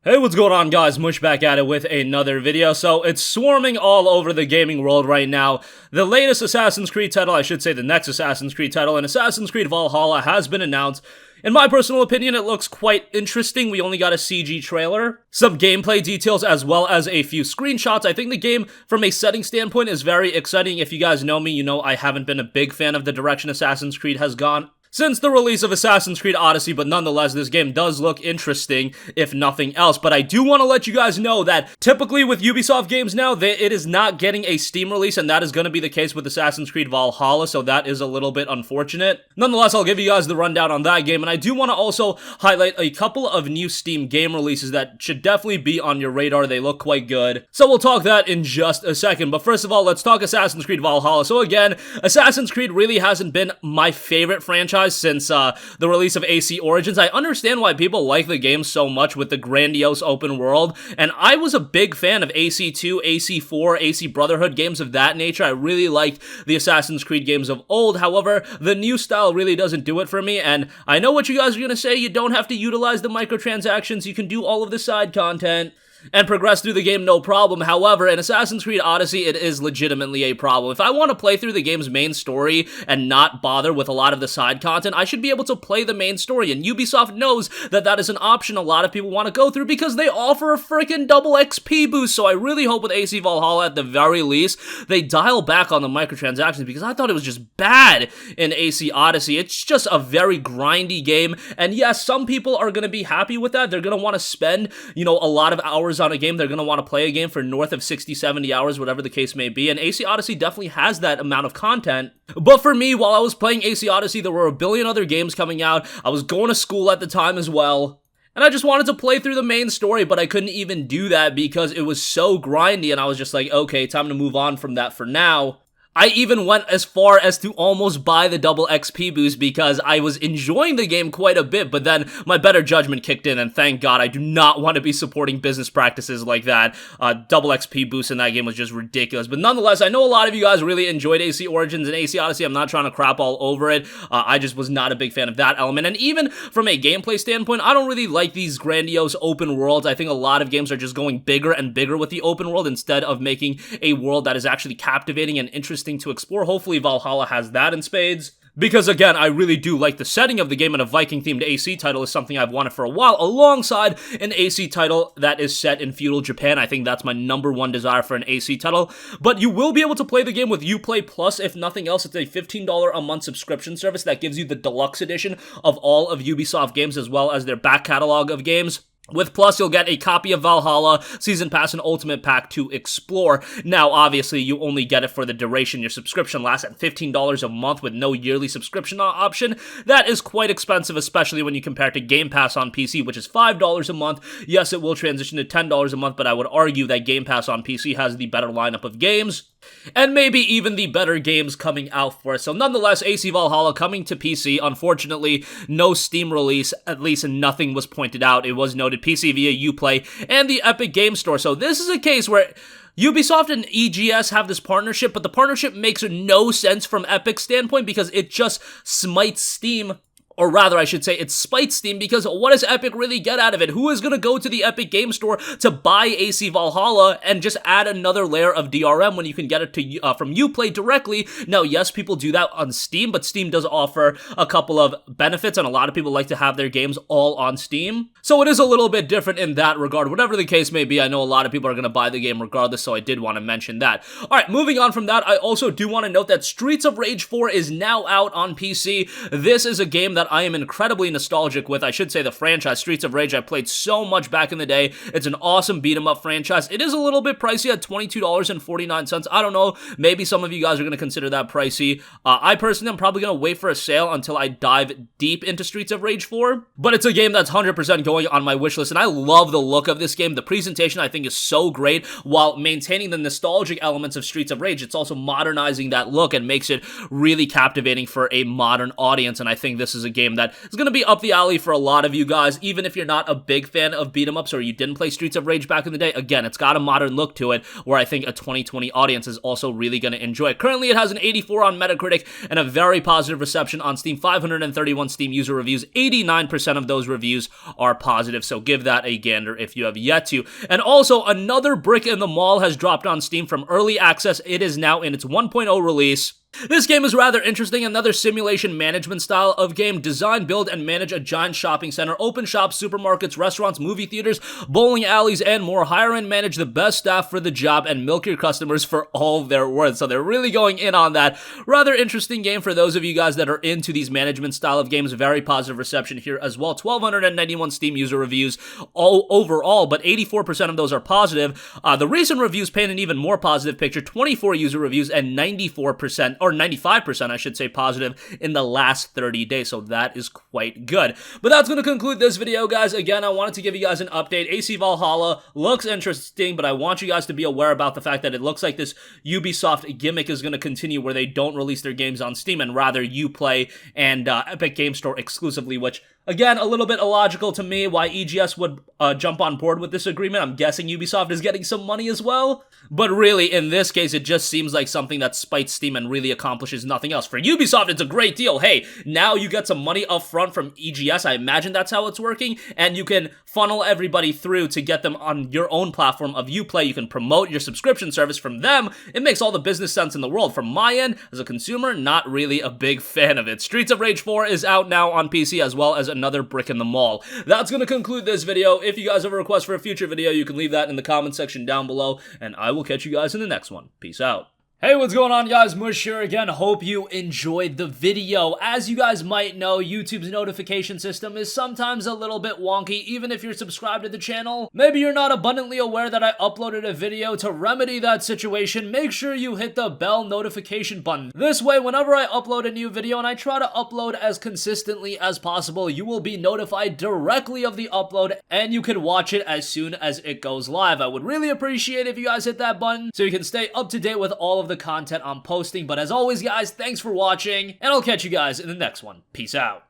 Hey, what's going on, guys? Mush back at it with another video. So, it's swarming all over the gaming world right now. The latest Assassin's Creed title, I should say the next Assassin's Creed title, and Assassin's Creed Valhalla has been announced. In my personal opinion, it looks quite interesting. We only got a CG trailer, some gameplay details, as well as a few screenshots. I think the game, from a setting standpoint, is very exciting. If you guys know me, you know I haven't been a big fan of the direction Assassin's Creed has gone since the release of Assassin's Creed Odyssey, but nonetheless, this game does look interesting, if nothing else. But I do want to let you guys know that typically with Ubisoft games now, it is not getting a Steam release, and that is going to be the case with Assassin's Creed Valhalla, so that is a little bit unfortunate. Nonetheless, I'll give you guys the rundown on that game, and I do want to also highlight a couple of new Steam game releases that should definitely be on your radar. They look quite good. So we'll talk that in just a second, but first of all, let's talk Assassin's Creed Valhalla. So again, Assassin's Creed really hasn't been my favorite franchise since the release of AC Origins. I understand why people like the game so much with the grandiose open world, and I was a big fan of AC2, AC4, AC Brotherhood, games of that nature. I really liked the Assassin's Creed games of old. However, the new style really doesn't do it for me, and I know what you guys are going to say. You don't have to utilize the microtransactions. You can do all of the side content and progress through the game no problem. However, in Assassin's Creed Odyssey, it is legitimately a problem. If I want to play through the game's main story and not bother with a lot of the side content, I should be able to play the main story, and Ubisoft knows that that is an option a lot of people want to go through because they offer a freaking double XP boost. So I really hope with AC Valhalla, at the very least, they dial back on the microtransactions, because I thought it was just bad in AC Odyssey. It's just a very grindy game, and yes, some people are going to be happy with that. They're going to want to spend, a lot of hours on a game. They're going to want to play a game for north of 60, 70 hours, whatever the case may be, and AC Odyssey definitely has that amount of content. But for me, while I was playing AC Odyssey, there were a billion other games coming out. I was going to school at the time as well, and I just wanted to play through the main story, but I couldn't even do that because it was so grindy, and I was just like, okay, time to move on from that for now. I even went as far as to almost buy the double XP boost because I was enjoying the game quite a bit, but then my better judgment kicked in, and thank God. I do not want to be supporting business practices like that. Double XP boost in that game was just ridiculous. But nonetheless, I know a lot of you guys really enjoyed AC Origins and AC Odyssey. I'm not trying to crap all over it. I just was not a big fan of that element. And even from a gameplay standpoint, I don't really like these grandiose open worlds. I think a lot of games are just going bigger and bigger with the open world instead of making a world that is actually captivating and interesting to explore. Hopefully Valhalla has that in spades, because again, I really do like the setting of the game, and a Viking-themed AC title is something I've wanted for a while, alongside an AC title that is set in feudal Japan. I think that's my number one desire for an AC title. But you will be able to play the game with Uplay Plus. If nothing else, it's a $15 a month subscription service that gives you the deluxe edition of all of Ubisoft games, as well as their back catalog of games. With Plus, you'll get a copy of Valhalla, Season Pass, and Ultimate Pack to explore. Now, obviously, you only get it for the duration your subscription lasts, at $15 a month with no yearly subscription option. That is quite expensive, especially when you compare it to Game Pass on PC, which is $5 a month. Yes, it will transition to $10 a month, but I would argue that Game Pass on PC has the better lineup of games, and maybe even the better games coming out for it. So nonetheless, AC Valhalla coming to PC. Unfortunately, no Steam release, at least nothing was pointed out. It was noted PC via Uplay and the Epic Game Store. So this is a case where Ubisoft and EGS have this partnership, but the partnership makes no sense from Epic's standpoint because it just smites Steam. Or rather, I should say, it spites Steam, because what does Epic really get out of it? Who is going to go to the Epic Game Store to buy AC Valhalla and just add another layer of DRM when you can get it to from Uplay directly? Now, yes, people do that on Steam, but Steam does offer a couple of benefits, and a lot of people like to have their games all on Steam. So it is a little bit different in that regard. Whatever the case may be, I know a lot of people are going to buy the game regardless, so I did want to mention that. Alright, moving on from that, I also do want to note that Streets of Rage 4 is now out on PC. This is a game that I am incredibly nostalgic with. I should say the franchise, Streets of Rage, I played so much back in the day. It's an awesome beat-em-up franchise. It is a little bit pricey at $22.49. I don't know, maybe some of you guys are going to consider that pricey. I personally am probably going to wait for a sale until I dive deep into Streets of Rage 4, but it's a game that's 100% going on my wish list, and I love the look of this game. The presentation, I think, is so great. While maintaining the nostalgic elements of Streets of Rage, it's also modernizing that look and makes it really captivating for a modern audience, and I think this is a game that is going to be up the alley for a lot of you guys, even if you're not a big fan of beat-em-ups or you didn't play Streets of Rage back in the day. Again, it's got a modern look to it where I think a 2020 audience is also really going to enjoy it. Currently, it has an 84 on Metacritic and a very positive reception on Steam. 531 Steam user reviews. 89% of those reviews are positive, so give that a gander if you have yet to. And also, another brick in the mall has dropped on Steam from early access. It is now in its 1.0 release. This game is rather interesting, another simulation management style of game. Design, build, and manage a giant shopping center, open shops, supermarkets, restaurants, movie theaters, bowling alleys, and more. Hire and manage the best staff for the job and milk your customers for all their worth. So they're really going in on that. Rather interesting game for those of you guys that are into these management style of games. Very positive reception here as well. 1,291 Steam user reviews all overall, but 84% of those are positive. The recent reviews paint an even more positive picture. 24 user reviews and 94%, or 95%, I should say, positive in the last 30 days, so that is quite good. But that's going to conclude this video, guys. Again, I wanted to give you guys an update. AC Valhalla looks interesting, but I want you guys to be aware about the fact that it looks like this Ubisoft gimmick is going to continue where they don't release their games on Steam, and rather Uplay and Epic Game Store exclusively, which, again, a little bit illogical to me why EGS would jump on board with this agreement. I'm guessing Ubisoft is getting some money as well. But really, in this case, it just seems like something that spites Steam and really accomplishes nothing else. For Ubisoft, it's a great deal. Hey, now you get some money up front from EGS. I imagine that's how it's working. And you can funnel everybody through to get them on your own platform of Uplay. You can promote your subscription service from them. It makes all the business sense in the world. From my end, as a consumer, not really a big fan of it. Streets of Rage 4 is out now on PC, as well as another brick in the mall. That's going to conclude this video. If you guys have a request for a future video, you can leave that in the comment section down below, and I will catch you guys in the next one. Peace out. Hey, what's going on, guys? Mush here again. Hope you enjoyed the video. As you guys might know, YouTube's notification system is sometimes a little bit wonky, even if you're subscribed to the channel. Maybe you're not abundantly aware that I uploaded a video. To remedy that situation, make sure you hit the bell notification button. This way, whenever I upload a new video, and I try to upload as consistently as possible, you will be notified directly of the upload, and you can watch it as soon as it goes live. I would really appreciate if you guys hit that button so you can stay up to date with all of the content I'm posting. But as always, guys, thanks for watching, and I'll catch you guys in the next one. Peace out.